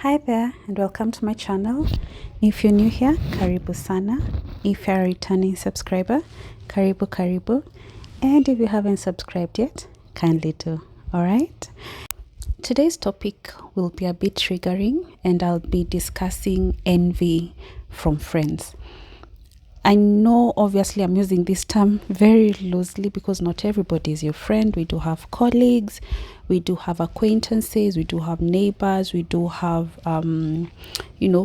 Hi there and welcome to my channel. If you're new here, karibu sana. If you're a returning subscriber, karibu. And if you haven't subscribed yet, kindly do. Alright? Today's topic will be a bit triggering and I'll be discussing envy from friends. I know obviously I'm using this term very loosely because not everybody is your friend. We do have colleagues, we do have acquaintances, we do have neighbors, we do have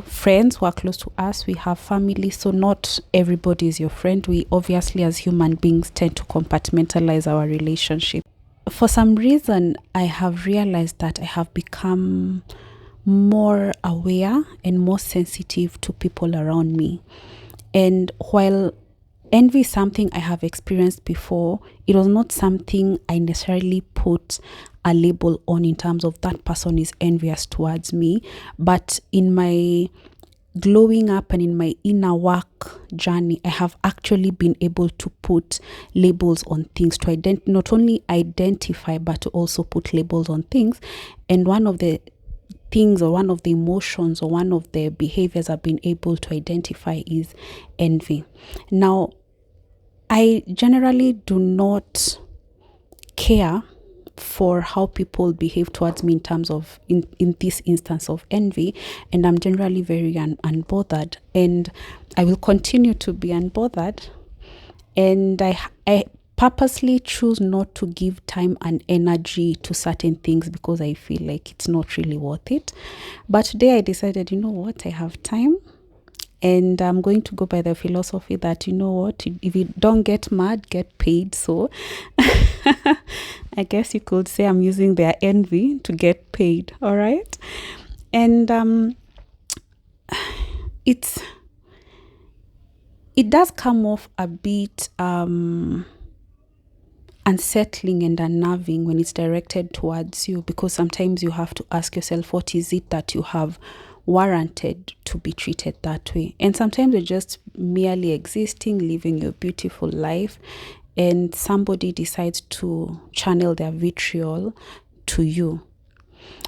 friends who are close to us, we have family. So not everybody is your friend. We obviously as human beings tend to compartmentalize our relationship. For some reason I have realized that I have become more aware and more sensitive to people around me. And while envy is something I have experienced before, it was not something I necessarily put a label on in terms of that person is envious towards me. But in my glowing up and in my inner work journey, I have actually been able to put labels on things to not only identify but to also put labels on things. And one of the things or one of the emotions or one of the behaviors I've been able to identify is envy. Now, I generally do not care for how people behave towards me in terms of in this instance of envy, and I'm generally very unbothered, and I will continue to be unbothered. And I purposely choose not to give time and energy to certain things because I feel like it's not really worth it. But today I decided, you know what, I have time and I'm going to go by the philosophy that, you know what, if you don't get mad, get paid. So I guess you could say I'm using their envy to get paid. All right. And it does come off a bit unsettling and unnerving when it's directed towards you, because sometimes you have to ask yourself, what is it that you have warranted to be treated that way? And sometimes you're just merely existing, living your beautiful life, and somebody decides to channel their vitriol to you.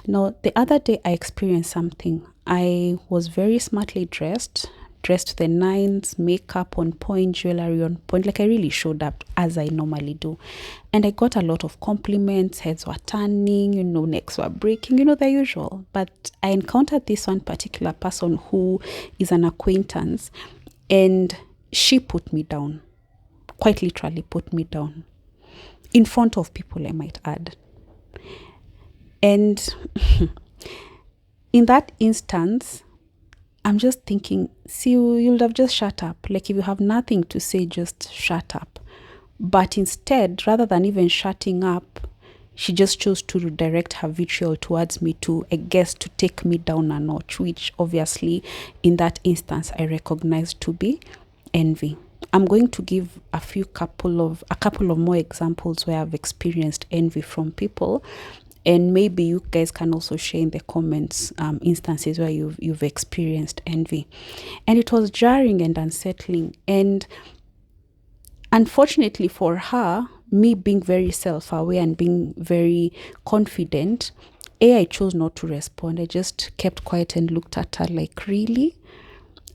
Now, the other day I experienced something. I was very smartly dressed to the nines, makeup on point, jewelry on point. Like I really showed up as I normally do. And I got a lot of compliments, heads were turning, necks were breaking, the usual. But I encountered this one particular person who is an acquaintance, and she put me down, quite literally put me down, in front of people, I might add. And in that instance, I'm just thinking, see, you'll have just shut up. Like if you have nothing to say, just shut up. But instead, rather than even shutting up, she just chose to redirect her vitriol towards me to, I guess, to take me down a notch, which obviously in that instance I recognize to be envy. I'm going to give a couple of more examples where I've experienced envy from people. And maybe you guys can also share in the comments instances where you've experienced envy. And it was jarring and unsettling. And unfortunately for her, me being very self-aware and being very confident, I chose not to respond. I just kept quiet and looked at her like, really?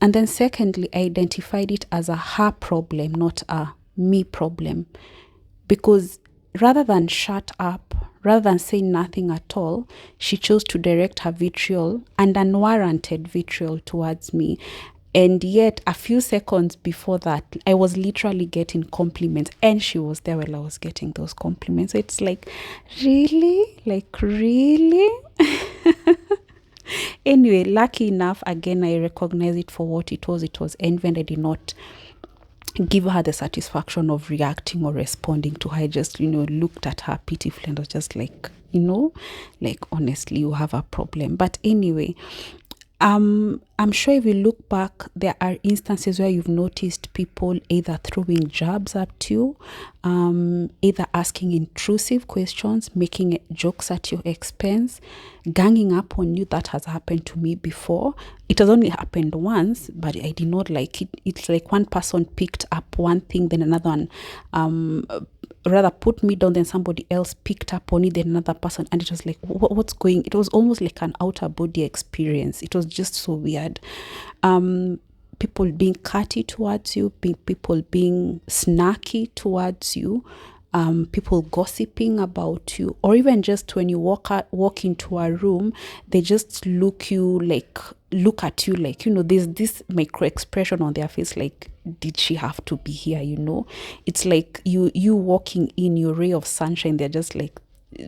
And then secondly, I identified it as a her problem, not a me problem. Because rather than shut up, rather than say nothing at all, she chose to direct her vitriol and unwarranted vitriol towards me. And yet a few seconds before that, I was literally getting compliments and she was there while I was getting those compliments. So it's like, really? Like, really? Anyway, lucky enough, again, I recognize it for what it was. It was envy, and I did not give her the satisfaction of reacting or responding to her. I just, looked at her pitifully and was just like, like, honestly, you have a problem. But anyway, I'm sure if you look back, there are instances where you've noticed people either throwing jabs at you, either asking intrusive questions, making jokes at your expense, ganging up on you. That has happened to me before. It has only happened once, but I did not like it. It's like one person picked up one thing, then another one rather put me down, then somebody else picked up on it, then another person, and it was like, what's going? It was almost like an outer body experience. It was just so weird. People being catty towards you, people being snarky towards you, people gossiping about you, or even just when you walk into a room, they just look at you like, there's this micro expression on their face, like, did she have to be here? It's like you walking in your ray of sunshine, they're just like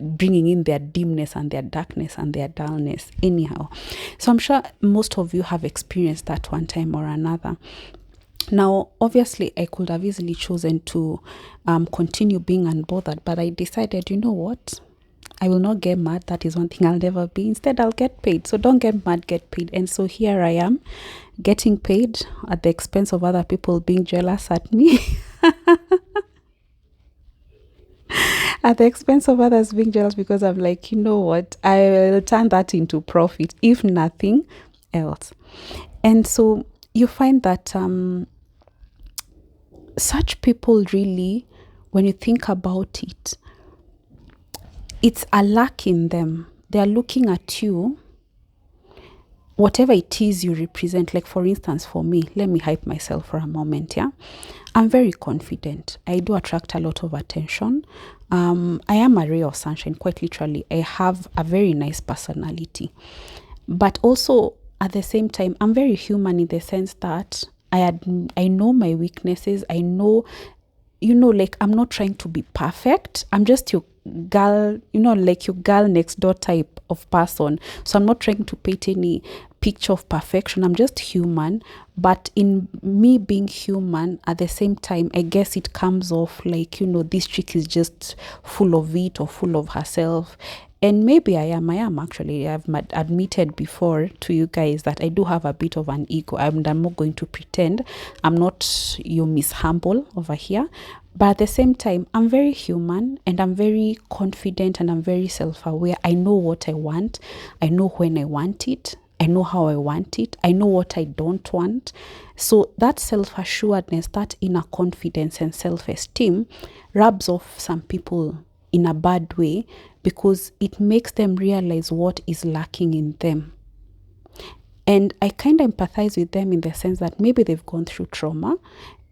bringing in their dimness and their darkness and their dullness anyhow. So I'm sure most of you have experienced that one time or another. Now, obviously, I could have easily chosen to continue being unbothered, but I decided, you know what? I will not get mad. That is one thing I'll never be. Instead, I'll get paid. So don't get mad, get paid. And so here I am, getting paid at the expense of other people being jealous at me. At the expense of others being jealous, because I'm like, you know what? I'll turn that into profit, if nothing else. And so you find that such people really, when you think about it, it's a lack in them. They're looking at you, whatever it is you represent. Like, for instance, for me, let me hype myself for a moment. Yeah, I'm very confident. I do attract a lot of attention. I am a ray of sunshine, quite literally. I have a very nice personality, but also at the same time, I'm very human in the sense that I know my weaknesses. I know, like, I'm not trying to be perfect. I'm just your girl, like your girl next door type of person. So I'm not trying to paint any picture of perfection. I'm just human. But in me being human, at the same time, I guess it comes off like, this chick is just full of it or full of herself. And maybe I am actually. I've admitted before to you guys that I do have a bit of an ego. I'm not going to pretend. I'm not your Miss Humble over here. But at the same time, I'm very human and I'm very confident and I'm very self-aware. I know what I want. I know when I want it. I know how I want it. I know what I don't want. So that self-assuredness, that inner confidence and self-esteem rubs off some people in a bad way, because it makes them realize what is lacking in them. And I kind of empathize with them in the sense that maybe they've gone through trauma,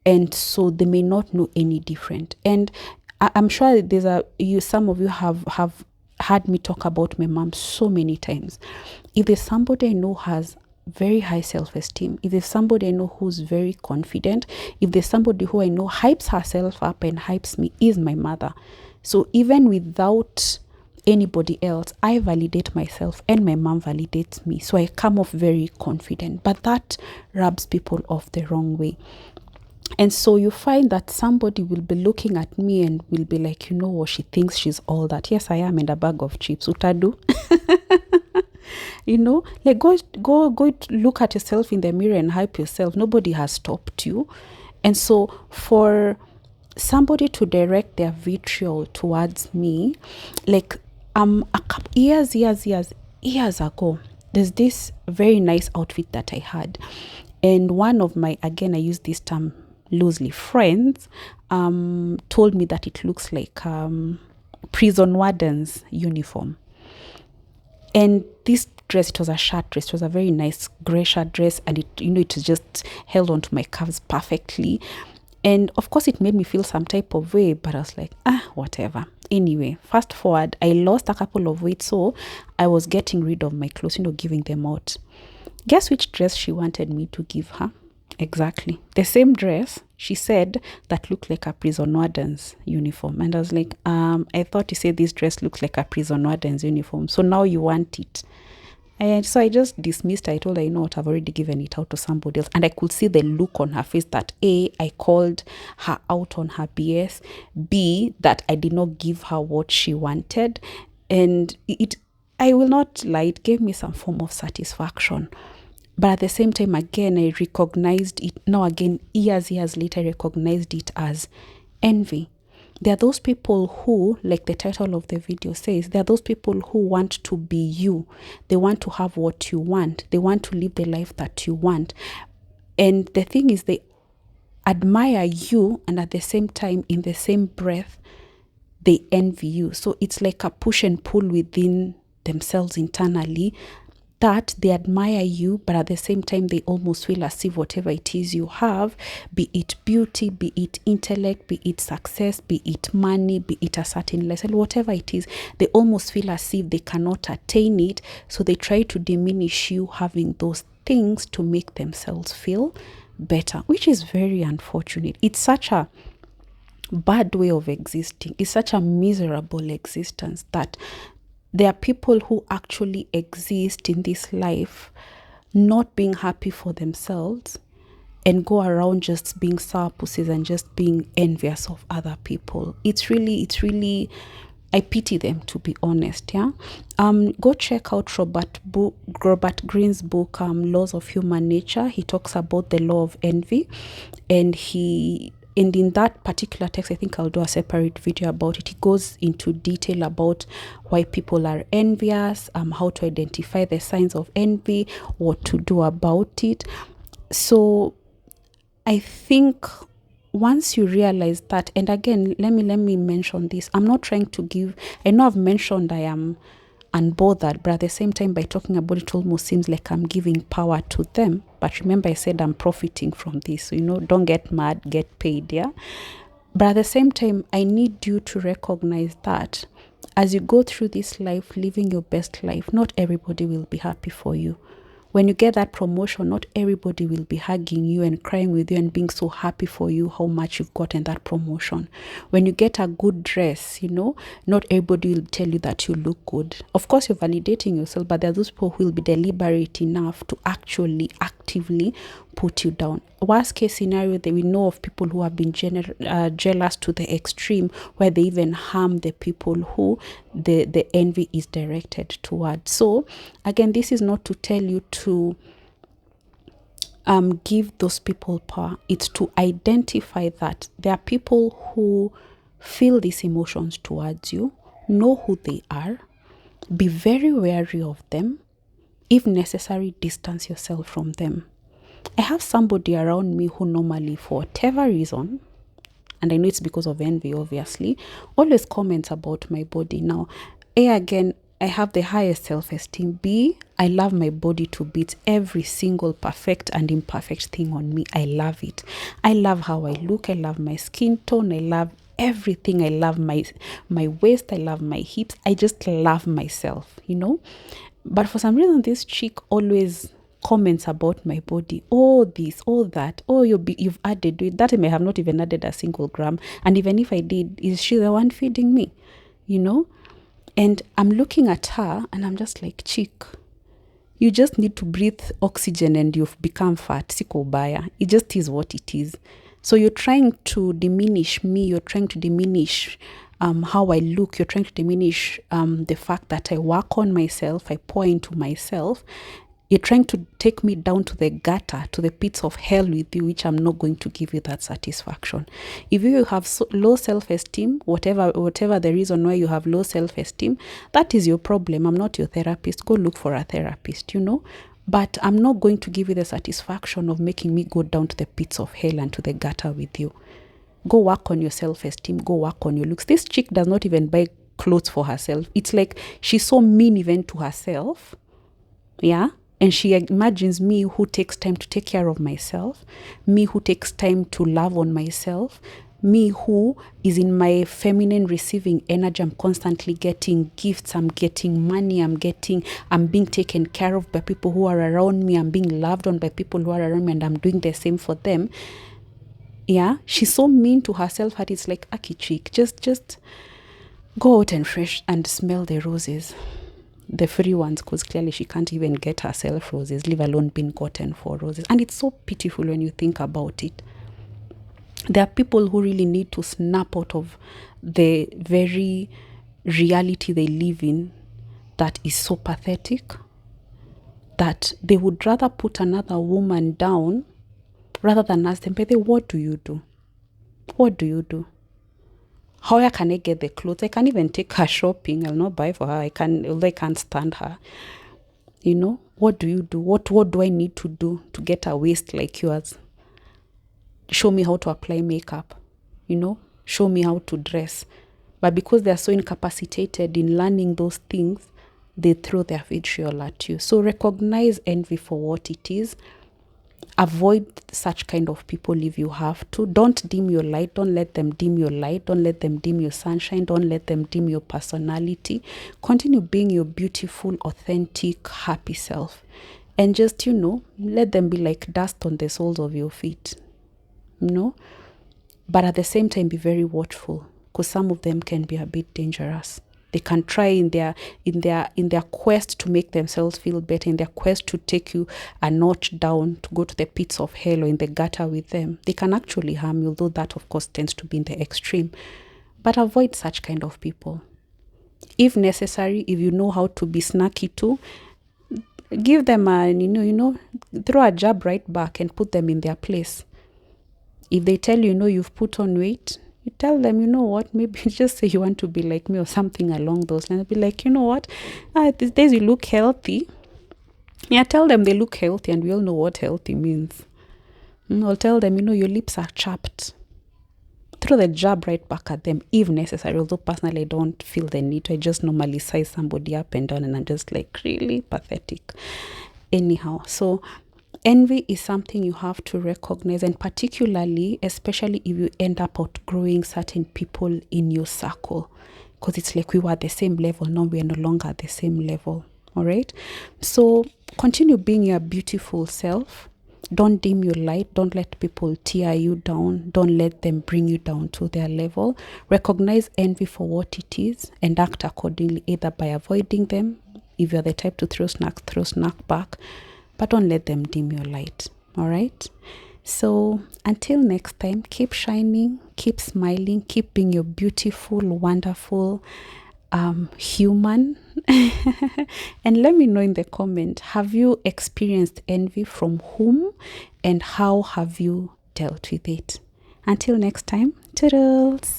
and so they may not know any different. And I'm sure some of you have heard me talk about my mom so many times. If there's somebody I know has very high self-esteem, if there's somebody I know who's very confident, if there's somebody who I know hypes herself up and hypes me, is my mother. So even without anybody else, I validate myself and my mom validates me. So I come off very confident, but that rubs people off the wrong way. And so you find that somebody will be looking at me and will be like, she thinks she's all that. Yes, I am, and a bag of chips. Utadu. Like go look at yourself in the mirror and hype yourself. Nobody has stopped you. And so for somebody to direct their vitriol towards me, like a couple years ago, there's this very nice outfit that I had, and one of my, again, I use this term loosely, friends told me that it looks like prison warden's uniform. And this dress, it was a shirt dress. It was a very nice grey shirt dress, and it just held onto my calves perfectly. And of course, it made me feel some type of way, but I was like, whatever. Anyway, fast forward, I lost a couple of weight, so I was getting rid of my clothes, giving them out. Guess which dress she wanted me to give her? Exactly. The same dress, she said, that looked like a prison warden's uniform. And I was like, I thought you said this dress looks like a prison warden's uniform, so now you want it. And so I just dismissed her. I told her, what, I've already given it out to somebody else. And I could see the look on her face that A, I called her out on her BS, B, that I did not give her what she wanted. And I will not lie, it gave me some form of satisfaction. But at the same time, again, I recognized it. Now, again, years later, I recognized it as envy. There are those people who, like the title of the video says, there are those people who want to be you. They want to have what you want. They want to live the life that you want. And the thing is, they admire you, and at the same time, in the same breath, they envy you. So it's like a push and pull within themselves internally, that they admire you, but at the same time, they almost feel as if whatever it is you have, be it beauty, be it intellect, be it success, be it money, be it a certain lifestyle, whatever it is, they almost feel as if they cannot attain it. So they try to diminish you having those things to make themselves feel better, which is very unfortunate. It's such a bad way of existing. It's such a miserable existence that there are people who actually exist in this life not being happy for themselves and go around just being sourpuses and just being envious of other people. It's really, I pity them, to be honest. Yeah. Go check out Robert Greene's book, Laws of Human Nature. He talks about the law of envy, and in that particular text, I think I'll do a separate video about it. He goes into detail about why people are envious, how to identify the signs of envy, what to do about it. So I think once you realize that, and again, let me mention this. I'm not trying to give, I know I've mentioned I am unbothered, but at the same time, by talking about it, almost seems like I'm giving power to them. But remember, I said I'm profiting from this. So, don't get mad, get paid, yeah? But at the same time, I need you to recognize that as you go through this life, living your best life, not everybody will be happy for you. When you get that promotion, not everybody will be hugging you and crying with you and being so happy for you how much you've gotten that promotion. When you get a good dress, not everybody will tell you that you look good. Of course, you're validating yourself, but there are those people who will be deliberate enough to actually actively put you down. Worst case scenario, we know of people who have been jealous to the extreme, where they even harm the people who the envy is directed towards. So again, this is not to tell you to give those people power. It's to identify that there are people who feel these emotions towards you. Know who they are. Be very wary of them. If necessary, distance yourself from them. I have somebody around me who normally, for whatever reason, and I know it's because of envy, obviously, always comments about my body. Now, again, I have the highest self-esteem. B, I love my body to bits. Every single perfect and imperfect thing on me, I love it. I love how I look. I love my skin tone. I love everything. I love my waist. I love my hips. I just love myself, But for some reason, this chick always comments about my body. Oh, this, oh, that. Oh, you've added it. That I may have not even added a single gram. And even if I did, is she the one feeding me? And I'm looking at her and I'm just like, chick, you just need to breathe oxygen and you've become fat. Siko ubaya. It just is what it is. So you're trying to diminish me. You're trying to diminish how I look. You're trying to diminish the fact that I work on myself. I pour into myself. You're trying to take me down to the gutter, to the pits of hell with you, which I'm not going to give you that satisfaction. If you have low self-esteem, whatever the reason why you have low self-esteem, that is your problem. I'm not your therapist. Go look for a therapist, But I'm not going to give you the satisfaction of making me go down to the pits of hell and to the gutter with you. Go work on your self-esteem. Go work on your looks. This chick does not even buy clothes for herself. It's like she's so mean even to herself. Yeah? And she imagines me who takes time to take care of myself, me who takes time to love on myself, me who is in my feminine receiving energy. I'm constantly getting gifts, I'm getting money, I'm being taken care of by people who are around me, I'm being loved on by people who are around me, and I'm doing the same for them. Yeah, she's so mean to herself that it's like, Aki chick, just go out and fresh and smell the roses. The free ones, because clearly she can't even get herself roses, leave alone being gotten for roses. And it's so pitiful when you think about it. There are people who really need to snap out of the very reality they live in that is so pathetic. that they would rather put another woman down rather than ask them, baby, what do you do? What do you do? How can I get the clothes? I can't even take her shopping. I'll not buy for her. I can't stand her. You know, what do you do? What do I need to do to get a waist like yours? Show me how to apply makeup. You know, show me how to dress. But because they are so incapacitated in learning those things, they throw their vitriol at you. So recognize envy for what it is. Avoid such kind of people if you have to. Don't dim your light. Don't let them dim your light. Don't let them dim your sunshine. Don't let them dim your personality. Continue being your beautiful, authentic, happy self. And just, let them be like dust on the soles of your feet. But at the same time, be very watchful, because some of them can be a bit dangerous. They can try in their quest to make themselves feel better, in their quest to take you a notch down, to go to the pits of hell or in the gutter with them. They can actually harm you, although that, of course, tends to be in the extreme. But avoid such kind of people. If necessary, if you know how to be snacky too, give them throw a jab right back and put them in their place. If they tell you, you've put on weight, you tell them, what, maybe just say you want to be like me or something along those lines. Be like, what, these days you look healthy. Yeah, tell them they look healthy, and we all know what healthy means. Or tell them, your lips are chapped. Throw the jab right back at them if necessary. Although personally, I don't feel the need to. I just normally size somebody up and down, and I'm just like, really pathetic. Anyhow, so envy is something you have to recognize, and especially if you end up outgrowing certain people in your circle, because it's like we were at the same level, now we are no longer at the same level. All right, so continue being your beautiful self. Don't dim your light. Don't let people tear you down. Don't let them bring you down to their level. Recognize envy for what it is and act accordingly, either by avoiding them. If you're the type to throw snack back. But don't let them dim your light. All right? So until next time, keep shining, keep smiling, keep being your beautiful, wonderful human. And let me know in the comment, have you experienced envy, from whom, and how have you dealt with it? Until next time, toodles.